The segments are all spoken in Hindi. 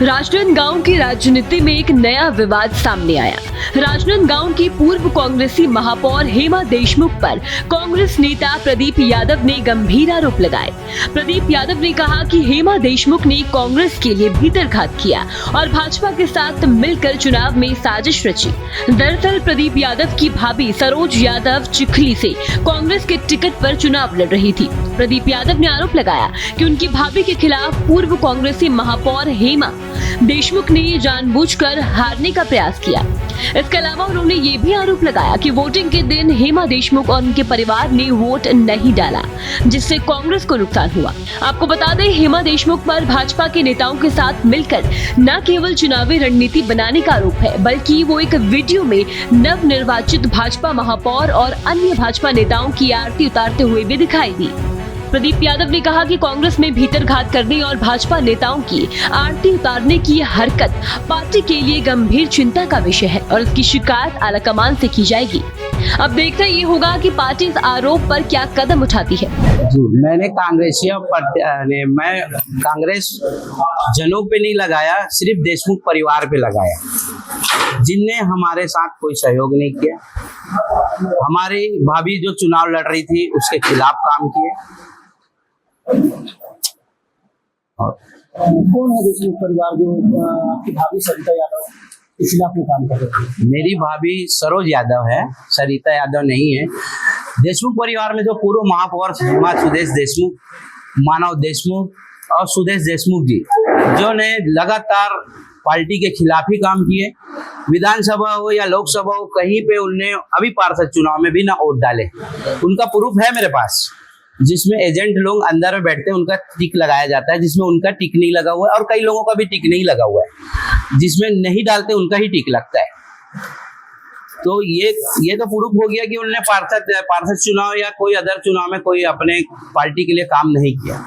राजनांदगांव की राजनीति में एक नया विवाद सामने आया। राजनांदगांव की पूर्व कांग्रेसी महापौर हेमा देशमुख पर कांग्रेस नेता प्रदीप यादव ने गंभीर आरोप लगाए। प्रदीप यादव ने कहा कि हेमा देशमुख ने कांग्रेस के लिए भीतरघात किया और भाजपा के साथ मिलकर चुनाव में साजिश रची। दरअसल प्रदीप यादव की भाभी सरोज यादव चिखली से कांग्रेस के टिकट पर चुनाव लड़ रही थी। प्रदीप यादव ने आरोप लगाया कि उनकी भाभी के खिलाफ पूर्व कांग्रेसी महापौर हेमा देशमुख ने जानबूझकर हारने का प्रयास किया। इसके अलावा उन्होंने ये भी आरोप लगाया कि वोटिंग के दिन हेमा देशमुख और उनके परिवार ने वोट नहीं डाला, जिससे कांग्रेस को नुकसान हुआ। आपको बता दें, हेमा देशमुख पर भाजपा के नेताओं के साथ मिलकर न केवल चुनावी रणनीति बनाने का आरोप है, बल्कि वो एक वीडियो में नव निर्वाचित भाजपा महापौर और अन्य भाजपा नेताओं की आरती उतारते हुए भी दिखाई दी। प्रदीप यादव ने कहा कि कांग्रेस में भीतरघात करने और भाजपा नेताओं की आरती उतारने की यह हरकत पार्टी के लिए गंभीर चिंता का विषय है और इसकी शिकायत आलाकमान से की जाएगी। अब देखना ये होगा कि पार्टी इस आरोप पर क्या कदम उठाती है। जी, मैं कांग्रेस जनों पे नहीं लगाया, सिर्फ देशमुख परिवार पे लगाया, जिनने हमारे साथ कोई सहयोग नहीं किया। हमारी भाभी जो चुनाव लड़ रही थी उसके खिलाफ काम किए। कौन है देशमुख परिवार जो आपकी भाभी सरिता यादव के खिलाफ में काम कर रही है? मेरी भाभी सरोज यादव है, सरिता यादव नहीं है। देशमुख परिवार में जो पूर्व महापौर हेमा सुदेश देशमुख, मानव देशमुख और सुदेश देशमुख जी, जो ने लगातार पार्टी के खिलाफ ही काम किए। विधानसभा हो या लोकसभा हो, कहीं पे उनने अभी पार्षद चुनाव में भी ना वोट डाले। उनका प्रूफ है मेरे पास, जिसमें एजेंट लोग अंदर में बैठते हैं, उनका टिक लगाया जाता है, जिसमें उनका टिक नहीं लगा हुआ है और कई लोगों का भी टिक नहीं लगा हुआ है। जिसमें नहीं डालते उनका ही टिक लगता है। तो ये तो प्रूफ हो गया कि उन्होंने पार्षद चुनाव या कोई अदर चुनाव में कोई अपने पार्टी के लिए काम नहीं किया।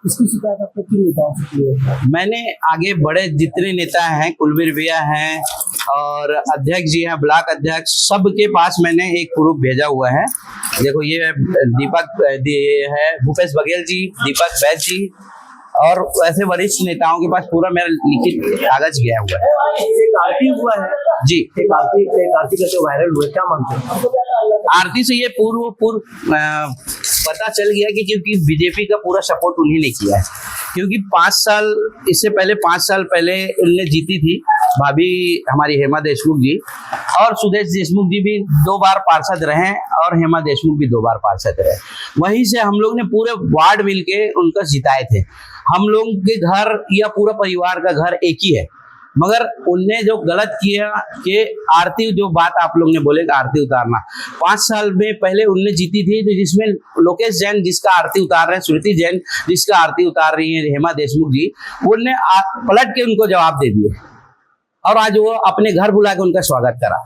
इसकी शिकायत आपको किन नेताओं से की है? मैंने आगे बड़े जितने नेता हैं, कुलवीर भैया हैं और अध्यक्ष जी हैं, ब्लॉक अध्यक्ष, सबके पास मैंने एक प्रूफ भेजा हुआ है। देखो, ये दीपक है, भूपेश बघेल जी, दीपक बैद जी और ऐसे वरिष्ठ नेताओं के पास पूरा मेरा लिखित कागज गया हुआ है। एक आरती हुआ है जी, आरती कैसे वायरल हुआ, क्या मानते हैं? आरती से ये पूर्व पता चल गया कि क्योंकि बीजेपी का पूरा सपोर्ट उन्हीं ने किया है। क्योंकि 5 साल इससे पहले 5 साल पहले उनने जीती थी भाभी हमारी हेमा देशमुख जी, और सुदेश देशमुख जी भी 2 बार पार्षद रहे और हेमा देशमुख भी 2 बार पार्षद रहे। वहीं से हम लोग ने पूरे वार्ड मिलके उनको जिताए थे। हम लोग के घर या पूरा परिवार का घर एक ही है, मगर उनने जो गलत किया कि आरती, जो बात आप लोग ने बोले आरती उतारना, 5 साल में पहले उनने जीती थी, तो जिसमें लोकेश जैन जिसका आरती उतार रहे हैं, श्रुति जैन जिसका आरती उतार रही है हेमा देशमुख जी, उनने पलट के उनको जवाब दे दिए और आज वो अपने घर बुला के उनका स्वागत करा।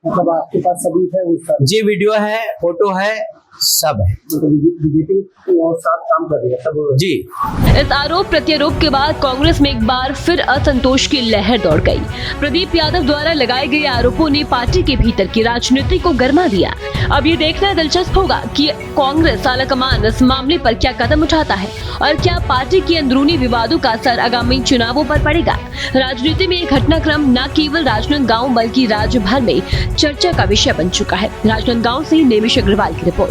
मतलब आपके पास सबूत है उसका? जी, वीडियो है, फोटो है, सब है। बीजेपी और साथ काम कर रही है सब जी। इस आरोप प्रत्यारोप के बाद कांग्रेस में एक बार फिर असंतोष की लहर दौड़ गई। प्रदीप यादव द्वारा लगाए गए आरोपों ने पार्टी के भीतर की राजनीति को गर्मा दिया। अब ये देखना दिलचस्प होगा कि कांग्रेस आलाकमान इस मामले पर क्या कदम उठाता है और क्या पार्टी के अंदरूनी विवादों का असर आगामी चुनावों पर पड़ेगा। राजनीति में एक घटनाक्रम न केवल राजनांदगांव बल्कि राज्य भर में चर्चा का विषय बन चुका है। राजनांदगांव से नेमिश अग्रवाल की रिपोर्ट।